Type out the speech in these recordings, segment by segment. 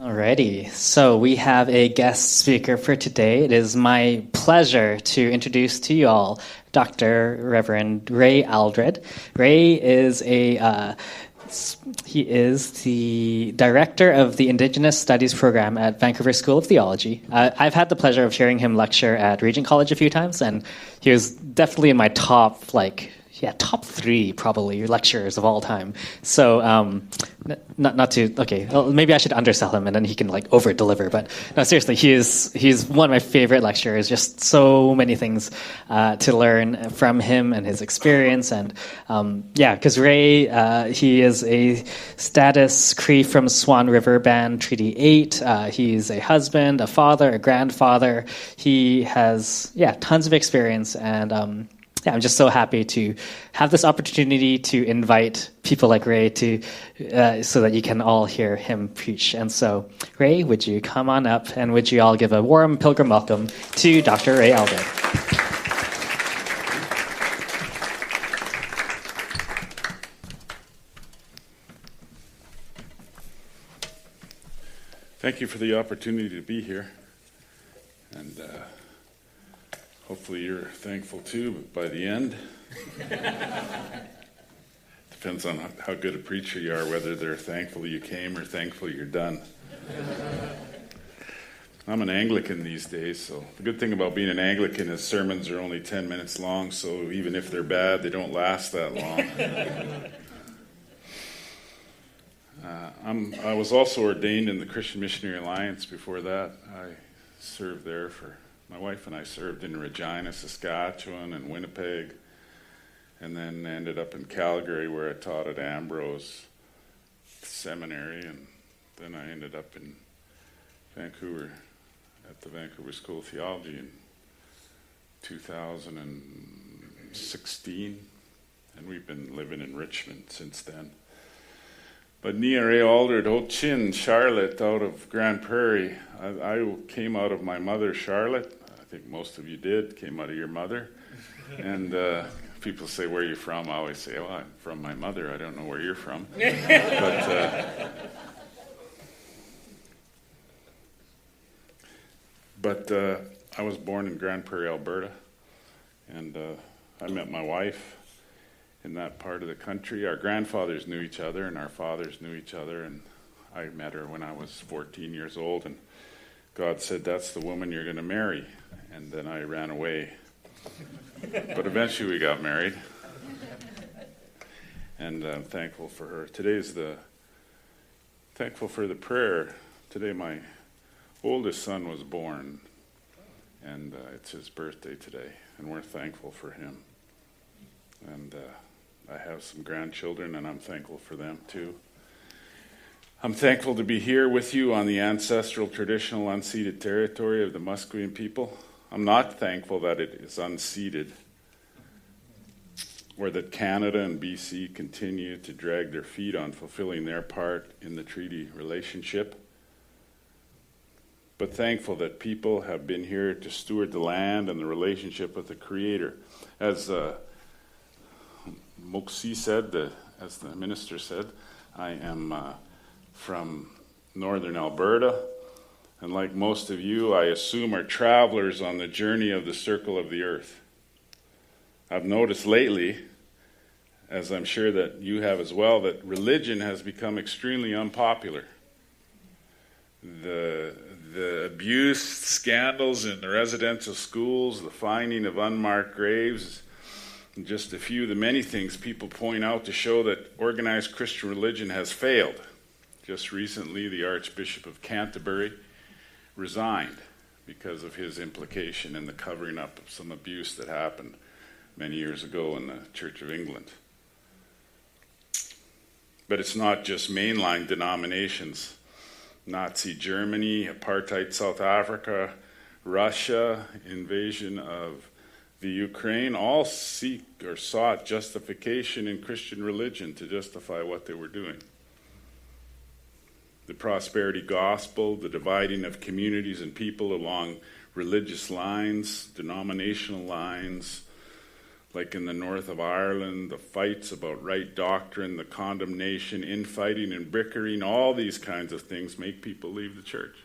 Alrighty, so we have a guest speaker for today. It is my pleasure to introduce to you all Dr. Reverend Ray Aldred. Ray is he is the director of the Indigenous Studies Program at Vancouver School of Theology. I've had the pleasure of hearing him lecture at Regent College a few times, and he was definitely in my top 3 probably lecturers of all time. So not to, okay, well, maybe I should undersell him and then he can over deliver. But no, seriously, he's one of my favorite lecturers. Just so many things to learn from him and his experience. And because Ray, he is a status Cree from Swan River Band, Treaty 8. He's a husband, a father, a grandfather. He has tons of experience, and I'm just so happy to have this opportunity to invite people like Ray to, so that you can all hear him preach. And so, Ray, would you come on up and would you all give a warm Pilgrim welcome to Dr. Ray Aldred? Thank you for the opportunity to be here. And hopefully you're thankful too, but by the end, depends on how good a preacher you are, whether they're thankful you came or thankful you're done. I'm an Anglican these days, so the good thing about being an Anglican is sermons are only 10 minutes long, so even if they're bad, they don't last that long. I was also ordained in the Christian and Missionary Alliance before that. I served there my wife and I served in Regina, Saskatchewan, and Winnipeg, and then ended up in Calgary where I taught at Ambrose Seminary, and then I ended up in Vancouver at the Vancouver School of Theology in 2016, and we've been living in Richmond since then. But Nia Ray Aldred, Ho Chin, Charlotte, out of Grand Prairie. I came out of my mother, Charlotte. I think most of you did, came out of your mother. And people say, where are you from? I always say, I'm from my mother. I don't know where you're from. But I was born in Grand Prairie, Alberta. And I met my wife in that part of the country. Our grandfathers knew each other and our fathers knew each other, and I met her when I was 14 years old, and God said, that's the woman you're going to marry. And then I ran away. But eventually we got married, and I'm thankful for her. Thankful for the prayer. Today my oldest son was born, and it's his birthday today, and we're thankful for him. And I have some grandchildren, and I'm thankful for them too. I'm thankful to be here with you on the ancestral, traditional, unceded territory of the Musqueam people. I'm not thankful that it is unceded, or that Canada and BC continue to drag their feet on fulfilling their part in the treaty relationship, but thankful that people have been here to steward the land and the relationship with the Creator. As Moxie said, as the minister said, I am from Northern Alberta, and like most of you, I assume are travelers on the journey of the circle of the earth. I've noticed lately, as I'm sure that you have as well, that religion has become extremely unpopular. The abuse, scandals in the residential schools, the finding of unmarked graves, and just a few of the many things people point out to show that organized Christian religion has failed. Just recently, the Archbishop of Canterbury resigned because of his implication in the covering up of some abuse that happened many years ago in the Church of England. But it's not just mainline denominations. Nazi Germany, apartheid South Africa, Russia, invasion of the Ukraine, all seek or sought justification in Christian religion to justify what they were doing. The prosperity gospel, the dividing of communities and people along religious lines, denominational lines, like in the north of Ireland, the fights about right doctrine, the condemnation, infighting and bickering, all these kinds of things make people leave the church.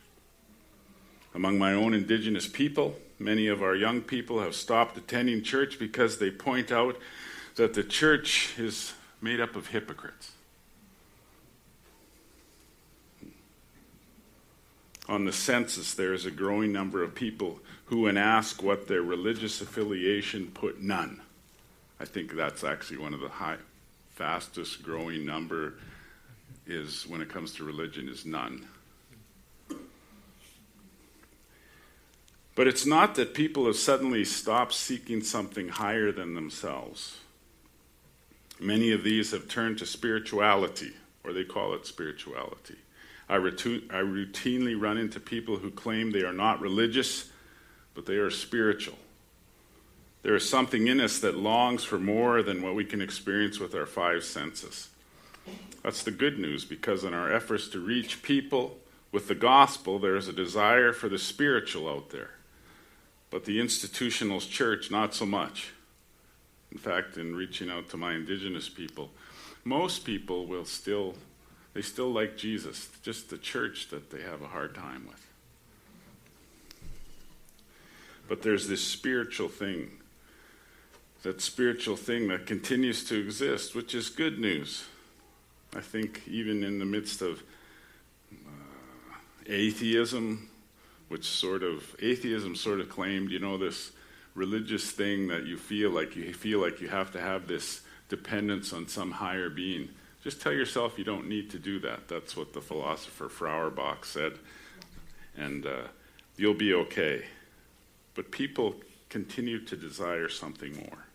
Among my own Indigenous people, many of our young people have stopped attending church because they point out that the church is made up of hypocrites. On the census, there is a growing number of people who, when asked what their religious affiliation, put none. I think that's actually one of the fastest growing number is when it comes to religion is none. But it's not that people have suddenly stopped seeking something higher than themselves. Many of these have turned to spirituality, or they call it spirituality. I routinely run into people who claim they are not religious, but they are spiritual. There is something in us that longs for more than what we can experience with our five senses. That's the good news, because in our efforts to reach people with the gospel, there is a desire for the spiritual out there. But the institutional church, not so much. In fact, in reaching out to my Indigenous people, most people still like Jesus, just the church that they have a hard time with. But there's this spiritual thing, that continues to exist, which is good news. I think even in the midst of atheism, atheism sort of claimed, this religious thing that you feel like you have to have this dependence on some higher being. Just tell yourself you don't need to do that. That's what the philosopher Feuerbach said. And you'll be okay. But people continue to desire something more.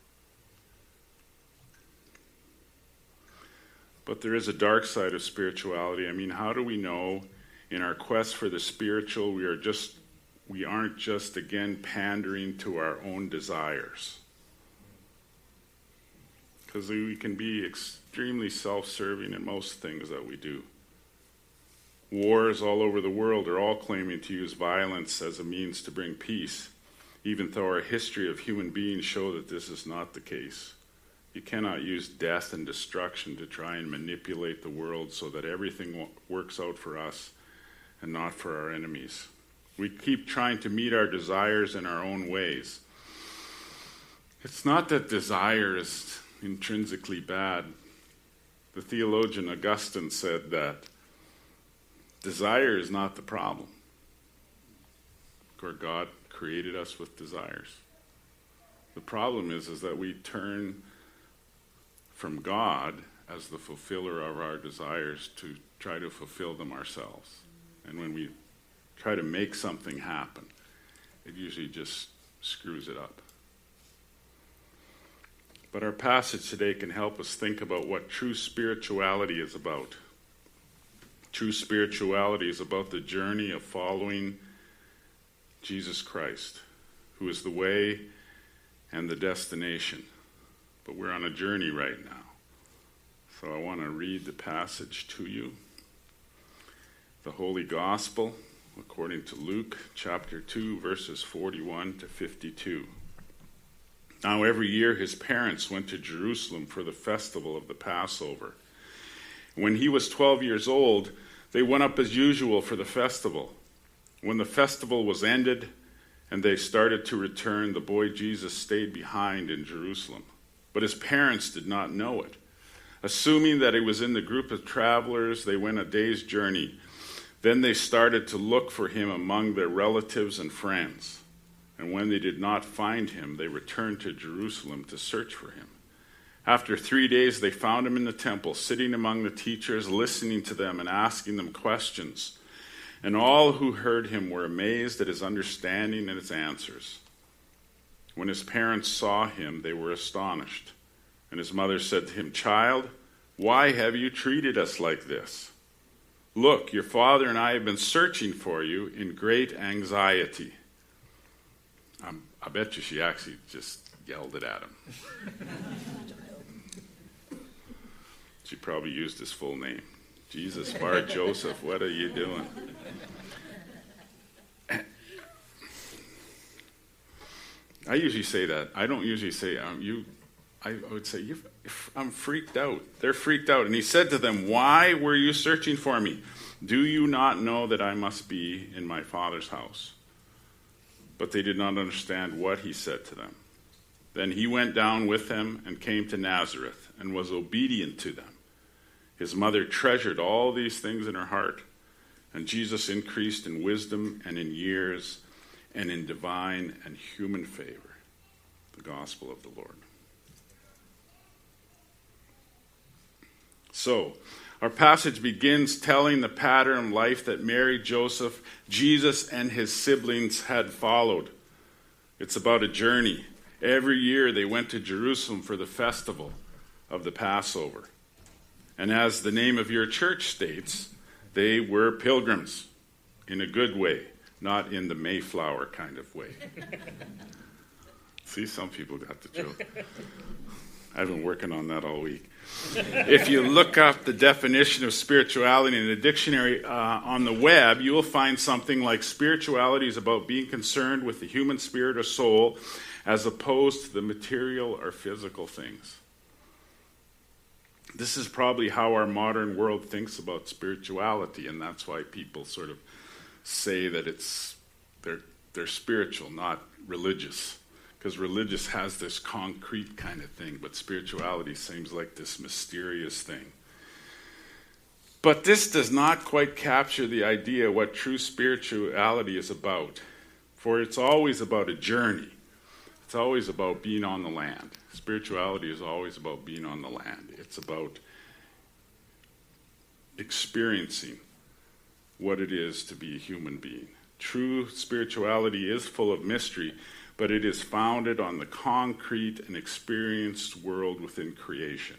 But there is a dark side of spirituality. I mean, how do we know in our quest for the spiritual we aren't just again pandering to our own desires? Because we can be extremely self-serving in most things that we do. Wars all over the world are all claiming to use violence as a means to bring peace, even though our history of human beings show that this is not the case. You cannot use death and destruction to try and manipulate the world so that everything works out for us and not for our enemies. We keep trying to meet our desires in our own ways. It's not that desire is intrinsically bad. The theologian Augustine said that desire is not the problem. Or God created us with desires. The problem is that we turn from God as the fulfiller of our desires to try to fulfill them ourselves. And when we try to make something happen, it usually just screws it up. But our passage today can help us think about what true spirituality is about. True spirituality is about the journey of following Jesus Christ, who is the way and the destination. But we're on a journey right now. So I want to read the passage to you. The Holy Gospel, according to Luke chapter 2, verses 41 to 52. Now every year his parents went to Jerusalem for the festival of the Passover. When he was 12 years old, they went up as usual for the festival. When the festival was ended and they started to return, the boy Jesus stayed behind in Jerusalem. But his parents did not know it. Assuming that he was in the group of travelers, they went a day's journey. Then they started to look for him among their relatives and friends. And when they did not find him, they returned to Jerusalem to search for him. After 3 days, they found him in the temple, sitting among the teachers, listening to them and asking them questions. And all who heard him were amazed at his understanding and his answers. When his parents saw him, they were astonished. And his mother said to him, "Child, why have you treated us like this? Look, your father and I have been searching for you in great anxiety." I bet you she actually just yelled it at him. She probably used his full name. Jesus, Bar Joseph, what are you doing? I usually say that. I don't usually say, I would say, I'm freaked out. They're freaked out. And he said to them, "Why were you searching for me? Do you not know that I must be in my Father's house?" But they did not understand what he said to them. Then he went down with them and came to Nazareth and was obedient to them. His mother treasured all these things in her heart, and Jesus increased in wisdom and in years and in divine and human favor. The gospel of the Lord. So, our passage begins telling the pattern of life that Mary, Joseph, Jesus, and his siblings had followed. It's about a journey. Every year they went to Jerusalem for the festival of the Passover. And as the name of your church states, they were pilgrims in a good way, not in the Mayflower kind of way. See, some people got the joke. I've been working on that all week. If you look up the definition of spirituality in a dictionary on the web, you will find something like spirituality is about being concerned with the human spirit or soul as opposed to the material or physical things. This is probably how our modern world thinks about spirituality, and that's why people sort of say that they're spiritual, not religious. Because religious has this concrete kind of thing, but spirituality seems like this mysterious thing. But this does not quite capture the idea of what true spirituality is about. For it's always about a journey. It's always about being on the land. Spirituality is always about being on the land. It's about experiencing what it is to be a human being. True spirituality is full of mystery, but it is founded on the concrete and experienced world within creation.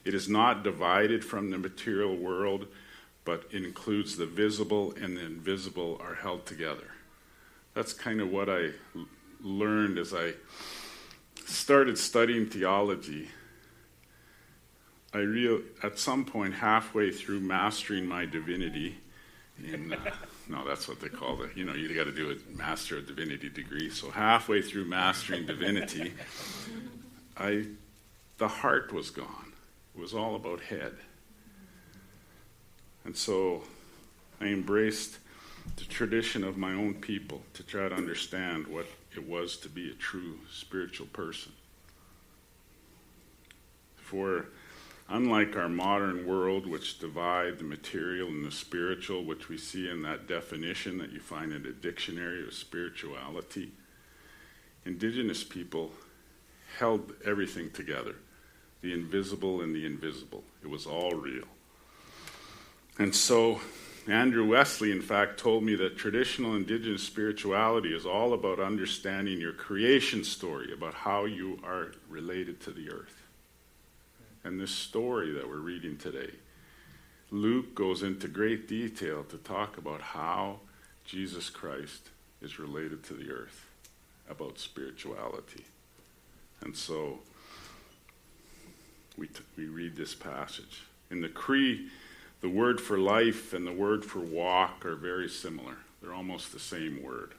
It is not divided from the material world, but it includes the visible and the invisible are held together. That's kind of what I learned as I started studying theology. At some point, halfway through mastering my divinity, no, that's what they call it. You got to do a Master of Divinity degree. So halfway through mastering divinity, the heart was gone. It was all about head. And so I embraced the tradition of my own people to try to understand what it was to be a true spiritual person. For unlike our modern world, which divide the material and the spiritual, which we see in that definition that you find in a dictionary of spirituality, Indigenous people held everything together, the invisible and the invisible. It was all real. And so Andrew Wesley, in fact, told me that traditional Indigenous spirituality is all about understanding your creation story, about how you are related to the earth. And this story that we're reading today, Luke goes into great detail to talk about how Jesus Christ is related to the earth, about spirituality. And so we read this passage. In the Cree, the word for life and the word for walk are very similar. They're almost the same word.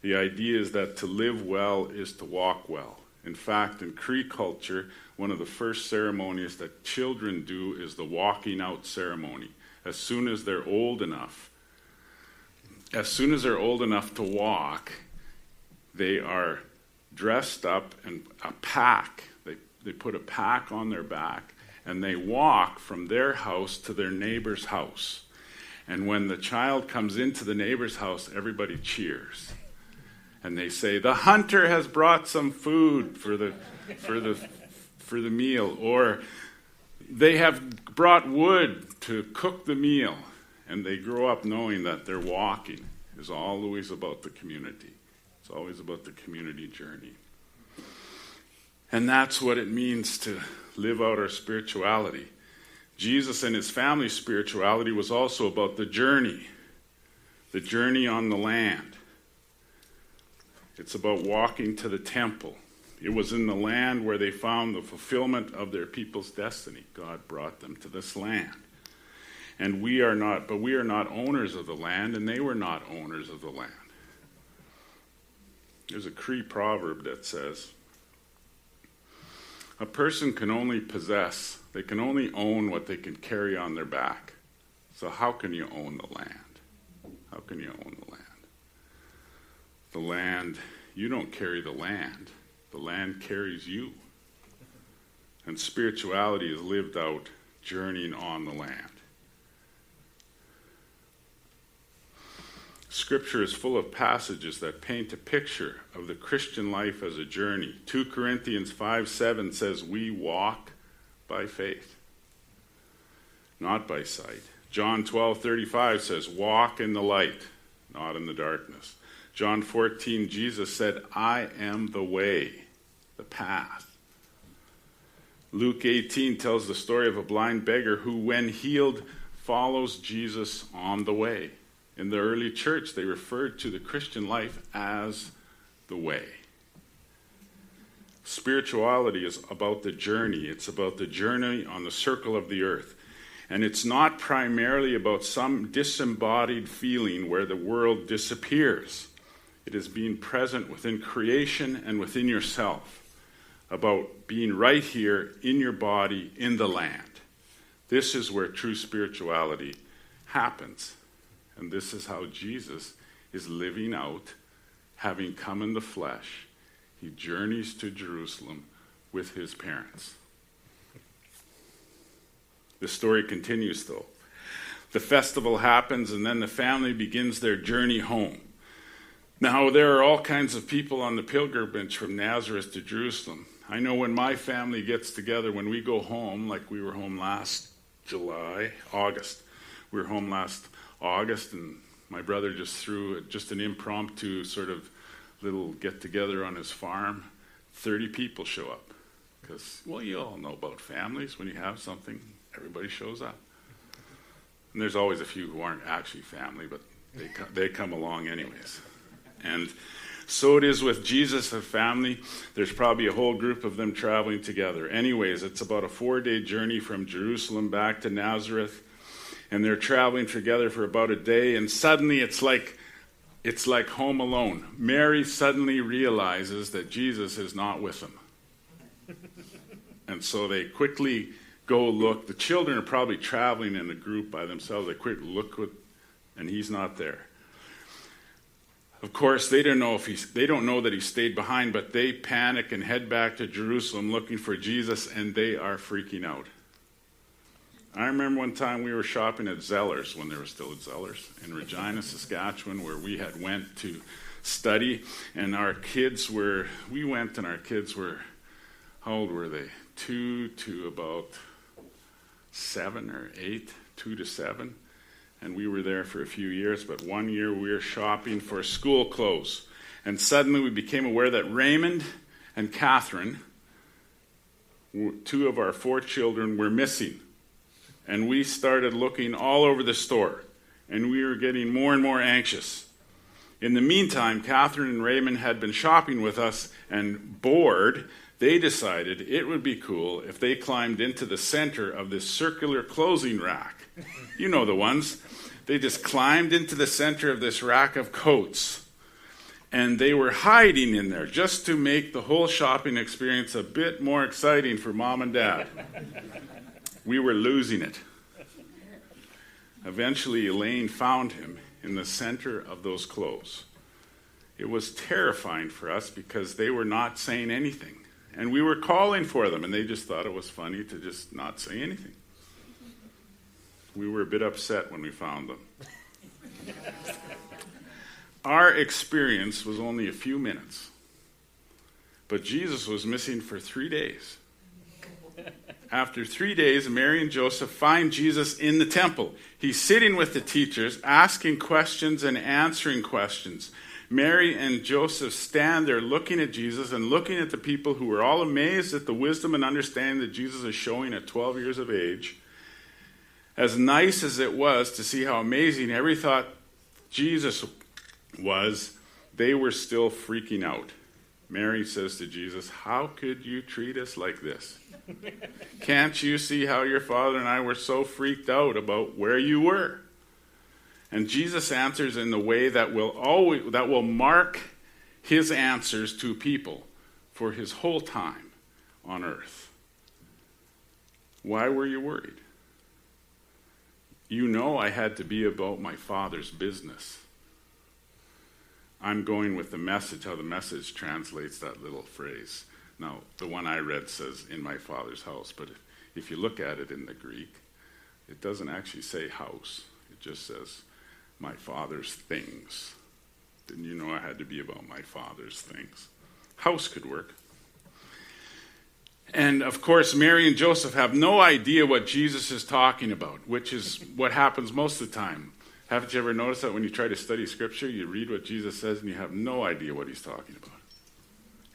The idea is that to live well is to walk well. In fact, in Cree culture, one of the first ceremonies that children do is the walking out ceremony. As soon as they're old enough to walk, they are dressed up and a pack. They put a pack on their back, and they walk from their house to their neighbor's house. And when the child comes into the neighbor's house, everybody cheers. And they say, "The hunter has brought some food for the meal," or "They have brought wood to cook the meal." And they grow up knowing that their walking is always about the community. It's always about the community journey. And that's what it means to live out our spirituality. Jesus and his family's spirituality was also about the journey on the land. It's about walking to the temple. It was in the land where they found the fulfillment of their people's destiny. God brought them to this land. And we are not owners of the land, and they were not owners of the land. There's a Cree proverb that says, A person can only possess, they can only own what they can carry on their back. So how can you own the land? How can you own the land? The land, you don't carry the land. The land carries you. And spirituality is lived out journeying on the land. Scripture is full of passages that paint a picture of the Christian life as a journey. 2 Corinthians 5:7 says, we walk by faith, not by sight. John 12:35 says, walk in the light, not in the darkness. John 14, Jesus said, I am the way, the path. Luke 18 tells the story of a blind beggar who, when healed, follows Jesus on the way. In the early church, they referred to the Christian life as the way. Spirituality is about the journey. It's about the journey on the circle of the earth. And it's not primarily about some disembodied feeling where the world disappears. It is being present within creation and within yourself, about being right here in your body, in the land. This is where true spirituality happens. And this is how Jesus is living out, having come in the flesh. He journeys to Jerusalem with his parents. The story continues, though. The festival happens, and then the family begins their journey home. Now, there are all kinds of people on the pilgrimage from Nazareth to Jerusalem. I know when my family gets together, when we go home, like we were home last August. We were home last August, and my brother just threw just an impromptu sort of little get-together on his farm. 30 people show up. Because, well, you all know about families. When you have something, everybody shows up. And there's always a few who aren't actually family, but they come along anyways. And so it is with Jesus and family. There's probably a whole group of them traveling together. Anyways, it's about a 4-day journey from Jerusalem back to Nazareth. And they're traveling together for about a day, and suddenly it's like Home Alone. Mary suddenly realizes that Jesus is not with them. And so they quickly go look. The children are probably traveling in a group by themselves. They quickly look, and he's not there. Of course, they don't know that he stayed behind, but they panic and head back to Jerusalem looking for Jesus, and they are freaking out. I remember one time we were shopping at Zellers, when there was still at Zellers, in Regina, Saskatchewan, where we had went to study, and our kids were, how old were they? 2 to about 7 or 8, 2 to 7. And we were there for a few years, but one year we were shopping for school clothes. And suddenly we became aware that Raymond and Catherine, 2 of our 4 children, were missing. And we started looking all over the store, and we were getting more and more anxious. In the meantime, Catherine and Raymond had been shopping with us, and bored, they decided it would be cool if they climbed into the center of this circular clothing rack. You know the ones. They just climbed into the center of this rack of coats, and they were hiding in there just to make the whole shopping experience a bit more exciting for Mom and Dad. We were losing it. Eventually, Elaine found him in the center of those clothes. It was terrifying for us because they were not saying anything. And we were calling for them, and they just thought it was funny to just not say anything. We were a bit upset when we found them. Our experience was only a few minutes, but Jesus was missing for 3 days. After 3 days, Mary and Joseph find Jesus in the temple. He's sitting with the teachers, asking questions and answering questions. Mary and Joseph stand there looking at Jesus and looking at the people who were all amazed at the wisdom and understanding that Jesus is showing at 12 years of age. As nice as it was to see how amazing every thought Jesus was, they were still freaking out. Mary says to Jesus, "How could you treat us like this? Can't you see how your father and I were so freaked out about where you were?" And Jesus answers in the way that will mark his answers to people for his whole time on earth. Why were you worried? You know I had to be about my Father's business. I'm going with the message, how the message translates that little phrase. Now, the one I read says, in my Father's house, but if you look at it in the Greek, it doesn't actually say house. It just says, my Father's things. Didn't you know I had to be about my Father's things? House could work. And, of course, Mary and Joseph have no idea what Jesus is talking about, which is what happens most of the time. Haven't you ever noticed that when you try to study Scripture, you read what Jesus says and you have no idea what he's talking about?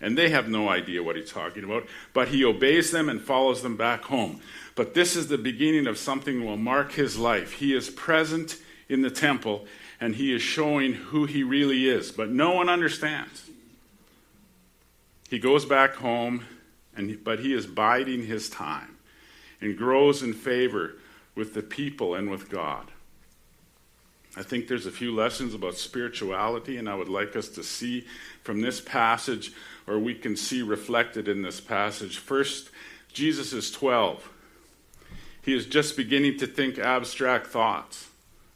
And they have no idea what he's talking about, but he obeys them and follows them back home. But this is the beginning of something that will mark his life. He is present in the temple, and he is showing who he really is, but no one understands. He goes back home, but he is biding his time and grows in favor with the people and with God. I think there's a few lessons about spirituality, and I would like us to see from this passage, or we can see reflected in this passage. First, Jesus is 12. He is just beginning to think abstract thoughts.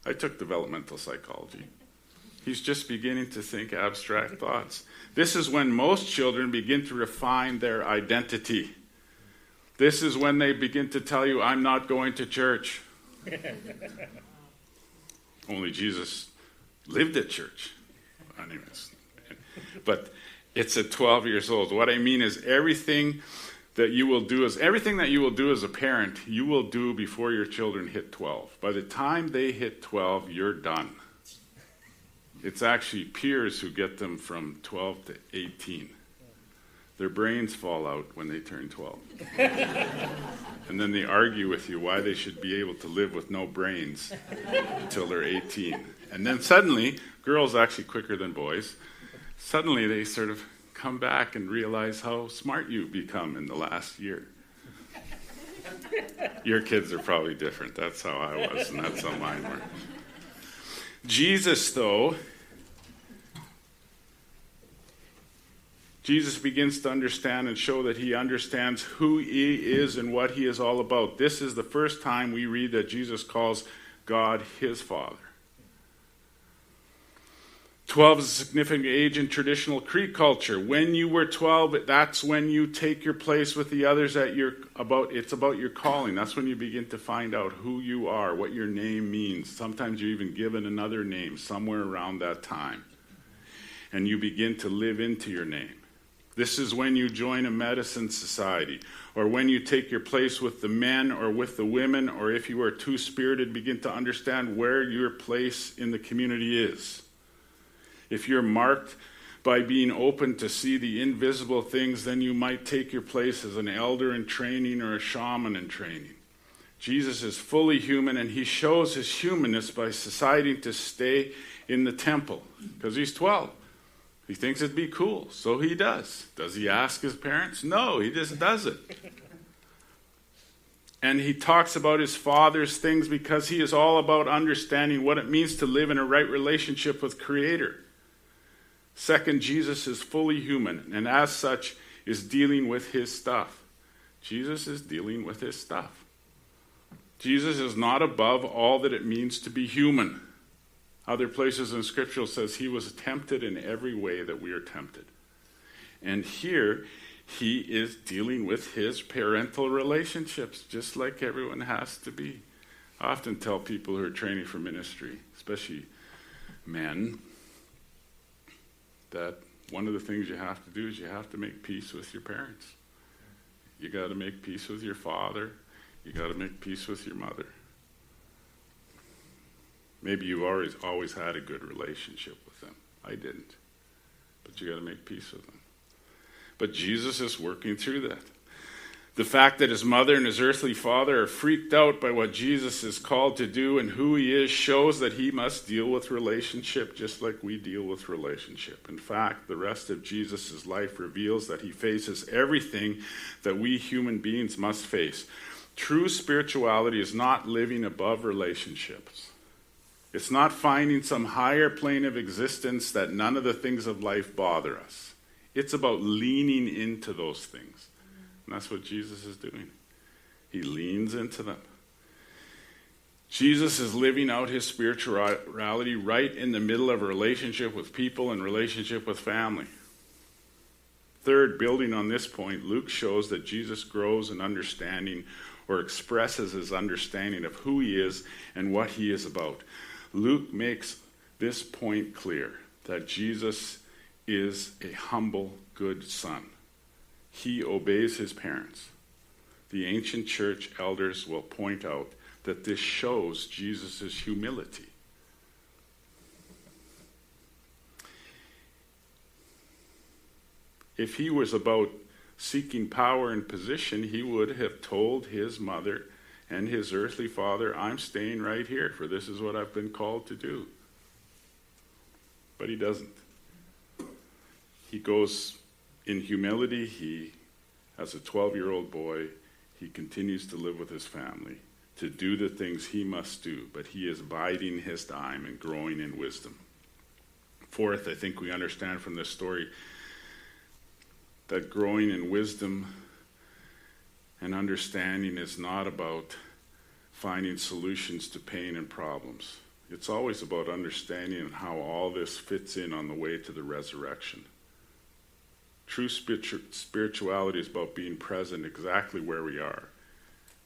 I took developmental psychology. He's just beginning to think abstract thoughts. This is when most children begin to refine their identity. This is when they begin to tell you, I'm not going to church. Only Jesus lived at church. Anyways. But it's at 12 years old. What I mean is everything that you will do as a parent, you will do before your children hit 12. By the time they hit 12, you're done. It's actually peers who get them from 12 to 18. Their brains fall out when they turn 12. And then they argue with you why they should be able to live with no brains until they're 18. And then suddenly, girls actually quicker than boys, suddenly they sort of come back and realize how smart you've become in the last year. Your kids are probably different. That's how I was, and that's how mine were. Jesus begins to understand and show that he understands who he is and what he is all about. This is the first time we read that Jesus calls God his Father. 12 is a significant age in traditional Cree culture. When you were 12, that's when you take your place with the others it's about your calling. That's when you begin to find out who you are, what your name means. Sometimes you're even given another name somewhere around that time. And you begin to live into your name. This is when you join a medicine society, or when you take your place with the men or with the women, or if you are two-spirited, begin to understand where your place in the community is. If you're marked by being open to see the invisible things, then you might take your place as an elder in training or a shaman in training. Jesus is fully human, and he shows his humanness by deciding to stay in the temple, because he's 12. He thinks it'd be cool, so he does. Does he ask his parents? No, he just does it. And he talks about his Father's things because he is all about understanding what it means to live in a right relationship with Creator. Second, Jesus is fully human, and as such is dealing with his stuff. Jesus is dealing with his stuff. Jesus is not above all that it means to be human. Other places in Scripture says he was tempted in every way that we are tempted. And here he is dealing with his parental relationships, just like everyone has to be. I often tell people who are training for ministry, especially men, that one of the things you have to do is you have to make peace with your parents. You got to make peace with your father. You got to make peace with your mother. Maybe you've always had a good relationship with them. I didn't. But you got to make peace with them. But Jesus is working through that. The fact that his mother and his earthly father are freaked out by what Jesus is called to do and who he is shows that he must deal with relationship just like we deal with relationship. In fact, the rest of Jesus' life reveals that he faces everything that we human beings must face. True spirituality is not living above relationships. It's not finding some higher plane of existence that none of the things of life bother us. It's about leaning into those things. And that's what Jesus is doing. He leans into them. Jesus is living out his spirituality right in the middle of a relationship with people and relationship with family. Third, building on this point, Luke shows that Jesus grows in understanding or expresses his understanding of who he is and what he is about. Luke makes this point clear, that Jesus is a humble, good son. He obeys his parents. The ancient church elders will point out that this shows Jesus' humility. If he was about seeking power and position, he would have told his mother and his earthly father, I'm staying right here, for this is what I've been called to do. But he doesn't. He goes in humility. He, as a 12-year-old boy, he continues to live with his family, to do the things he must do, but he is biding his time and growing in wisdom. Fourth, I think we understand from this story that growing in wisdom and understanding is not about finding solutions to pain and problems. It's always about understanding how all this fits in on the way to the resurrection. True spirituality is about being present exactly where we are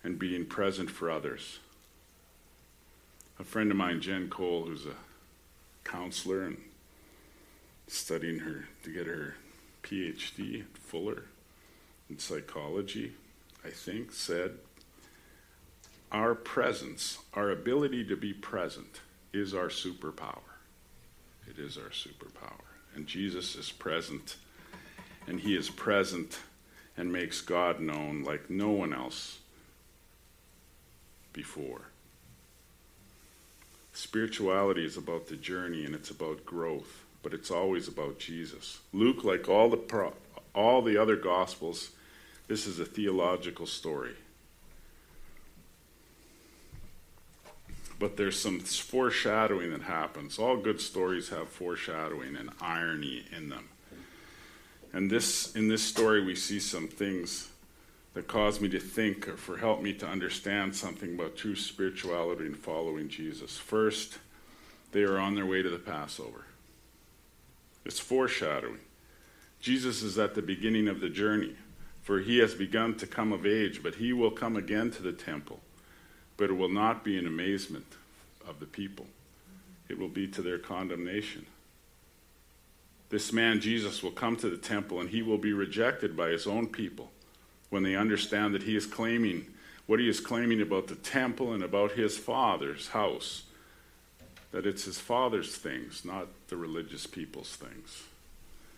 and being present for others. A friend of mine, Jen Cole, who's a counselor and studying to get her PhD at Fuller in psychology, I think, said, our presence, our ability to be present, is our superpower. It is our superpower. And Jesus is present, and he is present and makes God known like no one else before. Spirituality is about the journey, and it's about growth, but it's always about Jesus. Luke, like all the other Gospels, this is a theological story. But there's some foreshadowing that happens. All good stories have foreshadowing and irony in them. And in this story, we see some things that cause me to think or help me to understand something about true spirituality and following Jesus. First, they are on their way to the Passover. It's foreshadowing. Jesus is at the beginning of the journey, for he has begun to come of age, but he will come again to the temple. But it will not be an amazement of the people. It will be to their condemnation. This man, Jesus, will come to the temple, and he will be rejected by his own people when they understand that he is claiming what he is claiming about the temple and about his Father's house, that it's his Father's things, not the religious people's things.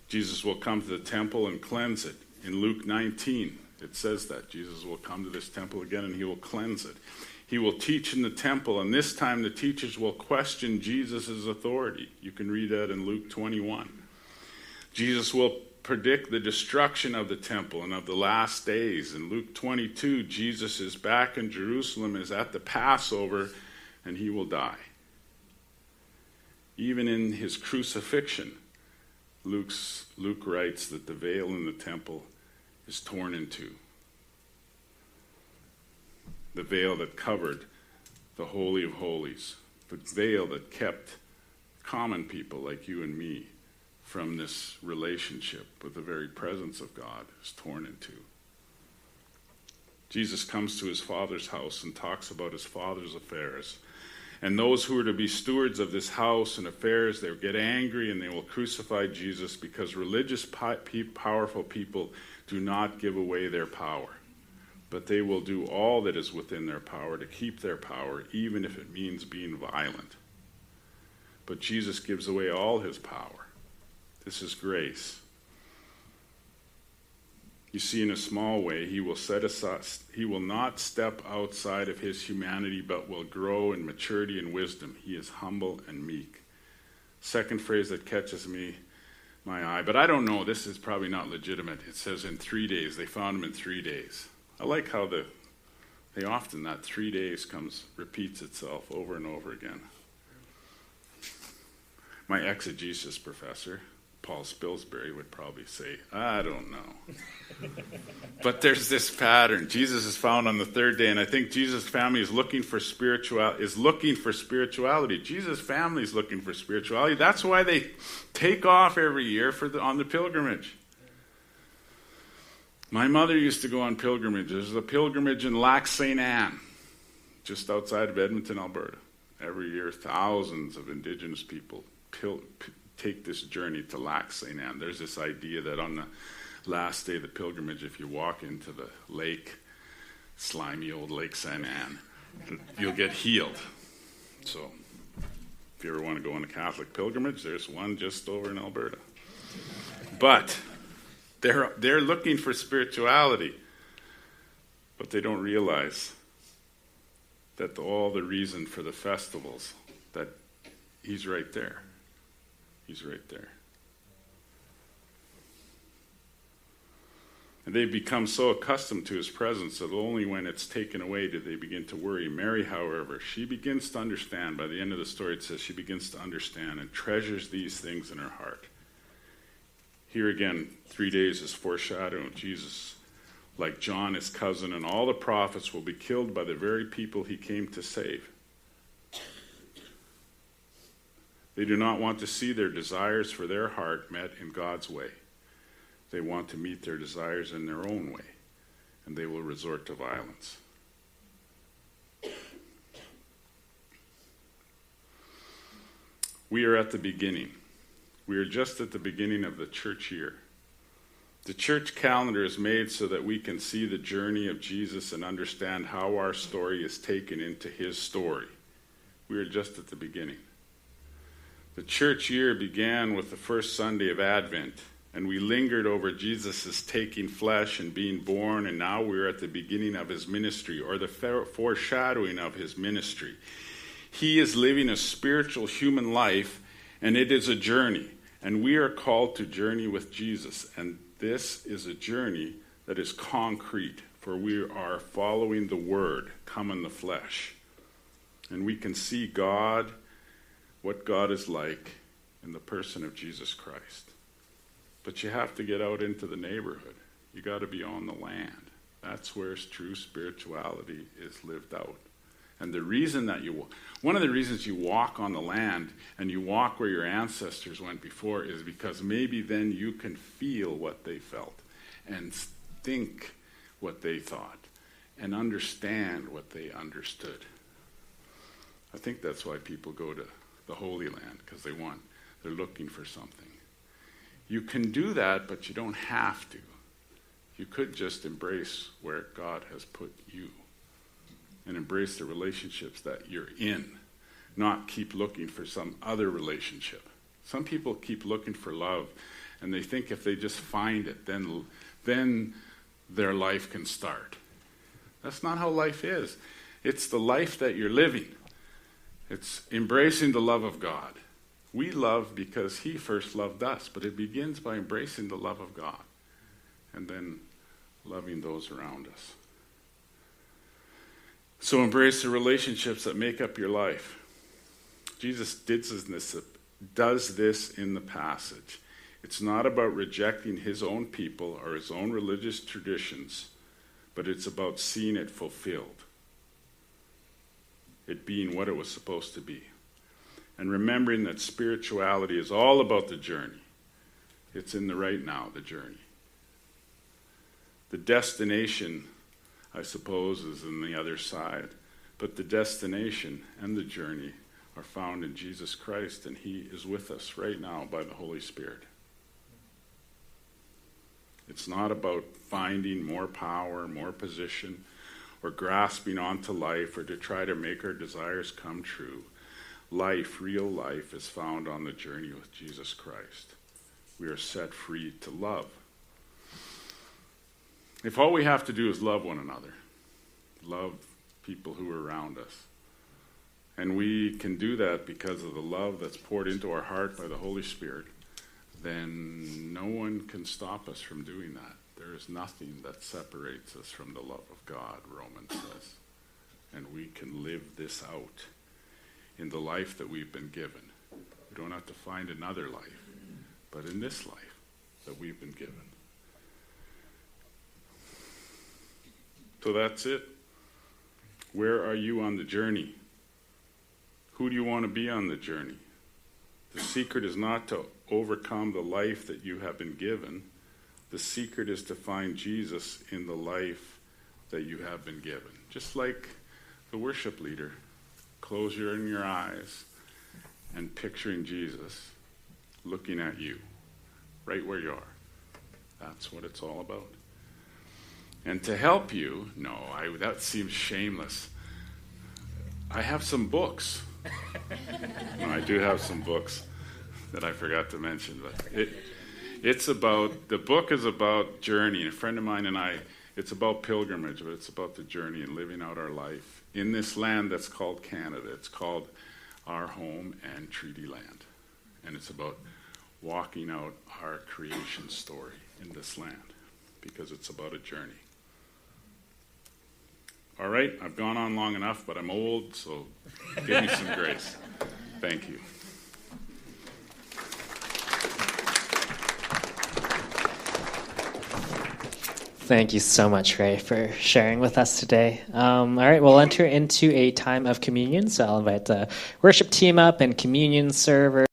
Jesus will come to the temple and cleanse it. In Luke 19, it says that Jesus will come to this temple again and he will cleanse it. He will teach in the temple, and this time the teachers will question Jesus' authority. You can read that in Luke 21. Jesus will predict the destruction of the temple and of the last days. In Luke 22, Jesus is back in Jerusalem, is at the Passover, and he will die. Even in his crucifixion, Luke writes that the veil in the temple is torn in two. The veil that covered the Holy of Holies, the veil that kept common people like you and me from this relationship with the very presence of God, is torn in two. Jesus comes to his Father's house and talks about his Father's affairs. And those who are to be stewards of this house and affairs, they'll get angry and they will crucify Jesus because religious, powerful people do not give away their power. But they will do all that is within their power to keep their power, even if it means being violent. But Jesus gives away all his power. This is grace. You see, in a small way, he will not step outside of his humanity, but will grow in maturity and wisdom. He is humble and meek. Second phrase that catches my eye, but I don't know, this is probably not legitimate. It says in 3 days. They found him in 3 days. I like how that 3 days repeats itself over and over again. My exegesis professor, Paul Spilsbury would probably say, I don't know. But there's this pattern. Jesus is found on the third day, and I think Jesus' family is looking for spirituality. Jesus' family is looking for spirituality. That's why they take off every year on the pilgrimage. My mother used to go on pilgrimages. There's a pilgrimage in Lac St. Anne, just outside of Edmonton, Alberta. Every year, thousands of Indigenous people take this journey to Lac St. Anne. There's this idea that on the last day of the pilgrimage, if you walk into the lake, slimy old Lake St. Anne, you'll get healed. So if you ever want to go on a Catholic pilgrimage, there's one just over in Alberta. But they're looking for spirituality, but they don't realize that all the reason for the festivals, that he's right there. He's right there. And they've become so accustomed to his presence that only when it's taken away do they begin to worry. Mary, however, she begins to understand. By the end of the story, it says she begins to understand and treasures these things in her heart. Here again, 3 days is foreshadowing Jesus. Like John, his cousin, and all the prophets will be killed by the very people he came to save. They do not want to see their desires for their heart met in God's way. They want to meet their desires in their own way, and they will resort to violence. We are at the beginning. We are just at the beginning of the church year. The church calendar is made so that we can see the journey of Jesus and understand how our story is taken into his story. We are just at the beginning. The church year began with the first Sunday of Advent, and we lingered over Jesus' taking flesh and being born, and now we're at the beginning of his ministry, or the foreshadowing of his ministry. He is living a spiritual human life, and it is a journey, and we are called to journey with Jesus, and this is a journey that is concrete, for we are following the Word come in the flesh. And we can see God, what God is like in the person of Jesus Christ. But you have to get out into the neighborhood. You got to be on the land. That's where true spirituality is lived out. And the reason that one of the reasons you walk on the land and you walk where your ancestors went before is because maybe then you can feel what they felt and think what they thought and understand what they understood. I think that's why people go to the Holy Land, because they're looking for something. You can do that, but you don't have to. You could just embrace where God has put you and embrace the relationships that you're in, not keep looking for some other relationship. Some people keep looking for love, and they think if they just find it, then their life can start. That's not how life is. It's the life that you're living. It's embracing the love of God. We love because he first loved us, but it begins by embracing the love of God and then loving those around us. So embrace the relationships that make up your life. Jesus does this in the passage. It's not about rejecting his own people or his own religious traditions, but it's about seeing it fulfilled. It being what it was supposed to be. And remembering that spirituality is all about the journey. It's in the right now, the journey. The destination, I suppose, is on the other side. But the destination and the journey are found in Jesus Christ, and he is with us right now by the Holy Spirit. It's not about finding more power, more position, or grasping onto life, or to try to make our desires come true. Life, real life, is found on the journey with Jesus Christ. We are set free to love. If all we have to do is love one another, love people who are around us, and we can do that because of the love that's poured into our heart by the Holy Spirit, then no one can stop us from doing that. There is nothing that separates us from the love of God, Romans says. And we can live this out in the life that we've been given. We don't have to find another life, but in this life that we've been given. So that's it. Where are you on the journey? Who do you want to be on the journey? The secret is not to overcome the life that you have been given. The secret is to find Jesus in the life that you have been given. Just like the worship leader, close your eyes and picturing Jesus looking at you right where you are. That's what it's all about. And to help you, that seems shameless. I have some books. I do have some books that I forgot to mention, but the book is about journey. A friend of mine and I, it's about pilgrimage, but it's about the journey and living out our life in this land that's called Canada. It's called our home and treaty land. And it's about walking out our creation story in this land because it's about a journey. All right, I've gone on long enough, but I'm old, so give me some grace. Thank you. Thank you so much, Ray, for sharing with us today. All right, we'll enter into a time of communion, so I'll invite the worship team up and communion servers.